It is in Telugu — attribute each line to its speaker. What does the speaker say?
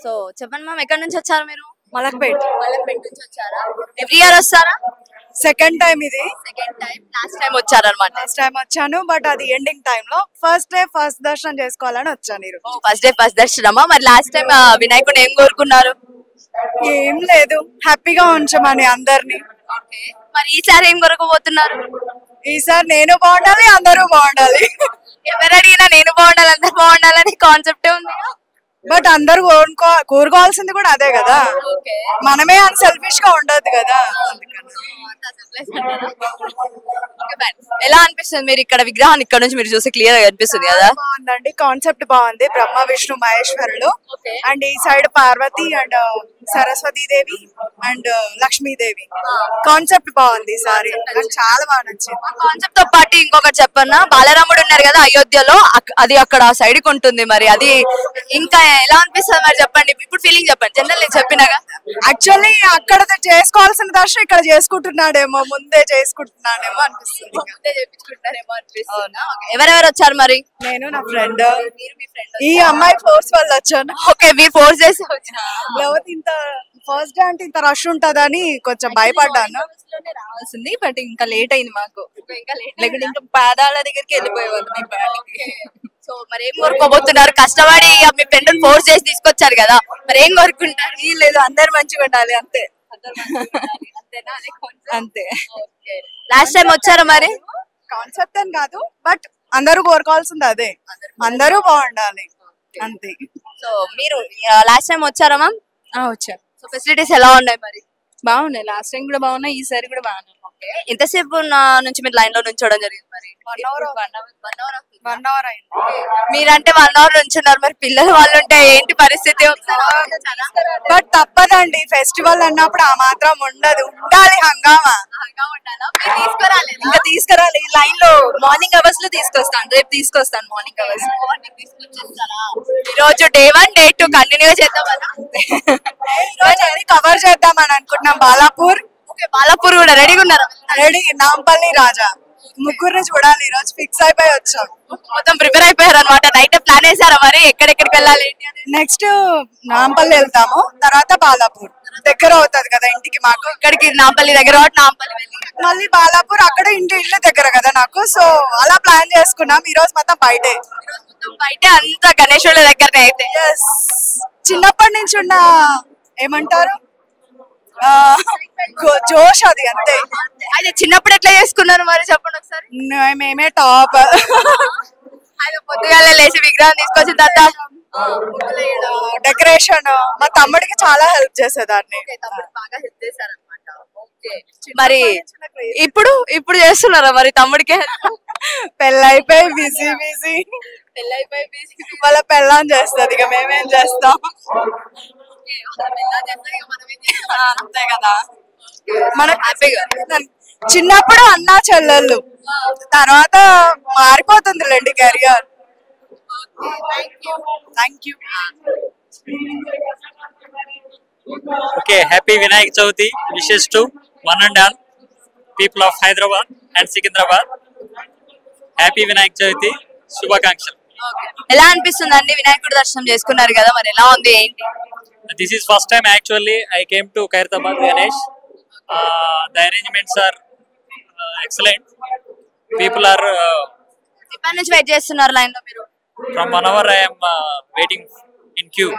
Speaker 1: సో చెప్పండి మ్యామ్, ఎక్కడి నుంచి వచ్చారు మీరు?
Speaker 2: మలక్పేట్.
Speaker 1: మలక్పేట్ నుంచి వచ్చారా? ఎవ్రీ ఇయర్ వస్తారా?
Speaker 2: సెకండ్ టైం ఇది.
Speaker 1: Second time. లాస్ట్ టైం వచ్చారనమాట.
Speaker 2: లాస్ట్ టైం వచ్చాను, బట్ అది ఎండింగ్ టైమ్ లో. ఫస్ట్ డే ఫస్ట్ దర్శనం చేసుకోవాలని వచ్చాను ఈరోజు.
Speaker 1: ఫస్ట్ డే ఫస్ట్ దర్శనమా? మరి లాస్ట్ టైం వినాయకుడు ఏం కోరుకున్నారు?
Speaker 2: ఏం లేదు, హ్యాపీగా ఉంచమని అందరినీ.
Speaker 1: మరి ఈసారి ఏం కొరకపోతున్నారు?
Speaker 2: ఈసారి నేను బాగుండాలి, అందరూ బాగుండాలి.
Speaker 1: ఎవరు అడిగినా నేను బాగుండాలి, అందరు బాగుండాలని కాన్సెప్టే ఉంది.
Speaker 2: బట్ అందరూ కోరుకోవాల్సింది కూడా అదే కదా, మనమే అన్సెల్ఫిష్ గా ఉండదు కదా.
Speaker 1: ఎలా అనిపిస్తుంది మీరు ఇక్కడ విగ్రహాన్ని ఇక్కడ నుంచి మీరు చూసి క్లియర్ గా కనిపిస్తుంది కదా?
Speaker 2: బాగుందండి, కాన్సెప్ట్ బాగుంది. బ్రహ్మ విష్ణు మహేశ్వరుడు అండ్ ఈ side Parvati and Saraswati Devi and Lakshmidevi. Concept బాగుంది ఈసారి, నాకు చాలా బాగా నచ్చింది.
Speaker 1: కాన్సెప్ట్ తో పాటు ఇంకొకటి చెప్పన్నా, బాలరాముడు ఉన్నారు కదా అయోధ్యలో, అది అక్కడ సైడ్ కి ఉంటుంది. మరి అది ఇంకా ఎలా అనిపిస్తుంది మరి చెప్పండి, ఇప్పుడు ఫీలింగ్ చెప్పండి. జనరల్ నేను చెప్పినాగా,
Speaker 2: యాక్చువల్లీ అక్కడ చేసుకోవాల్సిన దర్శనం ఇక్కడ చేసుకుంటున్నాడేమో, ముందే చేసుకుంటున్నాడేమో అనిపిస్తుంది.
Speaker 1: ఎవరెవరు వచ్చారు మరి?
Speaker 2: నేను నా ఫ్రెండ్, ఈ అమ్మాయి ఫోర్స్ వల్ల వచ్చాను.
Speaker 1: ఓకే, మీరు ఫోర్స్ చేసి
Speaker 2: లేకపోతే ఇంత ఫస్ట్ డే అంటే ఇంత రష్ ఉంటదని కొంచెం భయపడ్డాను.
Speaker 1: రావాల్సింది, బట్ ఇంకా లేట్ అయింది మాకు. లేకుంటే ఇంకా పాదాల దగ్గరికి వెళ్ళిపోయేవాళ్ళు. సో మరి ఏం కోరుకోబోతున్నారు? కష్టపడి మీ ఫ్రెండ్ ఫోర్స్ చేసి తీసుకొచ్చారు కదా, మరి ఏం కోరుకుంటారు?
Speaker 2: లేదు, అందరు మంచిగా ఉండాలి అంతే.
Speaker 1: అంతే. లాస్ట్ టైం వచ్చారా మరి?
Speaker 2: కాన్సెప్ట్ అని కాదు, బట్ అందరూ కోరుకోవాల్సింది అదే, అందరూ బాగుండాలి అంతే.
Speaker 1: సో మీరు లాస్ట్ టైం వచ్చారా మ్యామ్?
Speaker 2: వచ్చారు.
Speaker 1: సో ఫెసిలిటీస్ ఎలా ఉన్నాయి మరి?
Speaker 2: బాగున్నాయి, లాస్ట్ టైం కూడా బాగున్నాయి, ఈసారి కూడా బాగున్నాయి.
Speaker 1: ఎంతసేపు నుంచి మీరు లైన్ లో నుంచోవడం జరిగింది మరి?
Speaker 2: 1 అవర్ అయింది.
Speaker 1: మీరంటే 1 అవర్ నుంచున్నారు, మరి పిల్లలు వాళ్ళు ఉంటే ఏంటి పరిస్థితి?
Speaker 2: బట్ తప్పదండి, ఫెస్టివల్ అన్నప్పుడు ఆ మాత్రం ఉండదు, ఉండాలి హంగామా.
Speaker 1: ఇంకా తీసుకురాలి. లైన్ లో మార్నింగ్ అవర్స్ లో తీసుకొస్తాను, రేపు తీసుకొస్తాను మార్నింగ్ అవర్స్. ఈ రోజు డే 1 డే 2 కంటిన్యూ చేద్దాం.
Speaker 2: కవర్ చేద్దామని అనుకుంటున్నాం. బాలాపూర్.
Speaker 1: బాలాపూర్ కూడా రెడీగా ఉన్నారా?
Speaker 2: రెడీ. నాంపల్లి, రాజా, ముగ్గురిని చూడాలి. ఈ రోజు ఫిక్స్ అయిపోయి వచ్చాం.
Speaker 1: మొత్తం ప్రిపేర్ అయిపోయారు అనమాట. నైట్ ప్లాన్ వేసారా మరి ఎక్కడెక్కడికి వెళ్ళాలి?
Speaker 2: నెక్స్ట్ నాంపల్లి వెళ్తాము, తర్వాత బాలాపూర్. దగ్గర అవుతుంది కదా ఇంటికి మాకు.
Speaker 1: ఇక్కడికి నాంపల్లి దగ్గర, నాంపల్లి వెళ్ళి
Speaker 2: మళ్ళీ బాలాపూర్, అక్కడ ఇల్లు దగ్గర కదా నాకు. సో అలా ప్లాన్ చేసుకున్నాం. ఈ రోజు మొత్తం బయటే.
Speaker 1: బయట అంతా గణేశుల దగ్గరనే అయితే.
Speaker 2: చిన్నప్పటి నుంచి ఉన్న ఏమంటారు జోష్ అది అంతే.
Speaker 1: అది చిన్నప్పుడు ఎట్లా చేసుకున్నారు మరి చెప్పండి ఒకసారి.
Speaker 2: మేమే టాప్.
Speaker 1: పొద్దుగాల లేచి విగ్రహం తీసుకొచ్చిన తర్వాత
Speaker 2: డెకరేషన్ మా తమ్ముడికి చాలా హెల్ప్ చేసేదాన్ని.
Speaker 1: మరి ఇప్పుడు ఇప్పుడు చేస్తున్నారా మరి తమ్ముడికి?
Speaker 2: పెళ్ళైపోయి బిజీ బిజీ. వాళ్ళ పెళ్ళాం చేస్తుంది, ఇక మేమేం చేస్తాం. అంతే కదా. మనకు హ్యాపీగా చిన్నప్పుడు అన్నా చెల్లెళ్ళు, తర్వాత మారిపోతుందిలేండి career. Thank you.
Speaker 3: Okay, happy Vinayak Chavati wishes to one and all people of Hyderabad and Secunderabad. Happy Vinayak Chavati శుభాకాంక్షలు.
Speaker 1: ఎలా అనిపిస్తుంది అండి? వినాయకుడు దర్శనం చేసుకున్నారు కదా, మరి ఎలా ఉంది ఏంటి?
Speaker 3: This is first time actually I came to Khairatabad Ganesh. The arrangements are excellent. People are
Speaker 1: ఎప్పటి నుంచి వెయిట్ చేస్తున్నారు లైన్ లో మీరు?
Speaker 3: from 1 hour I am waiting in queue.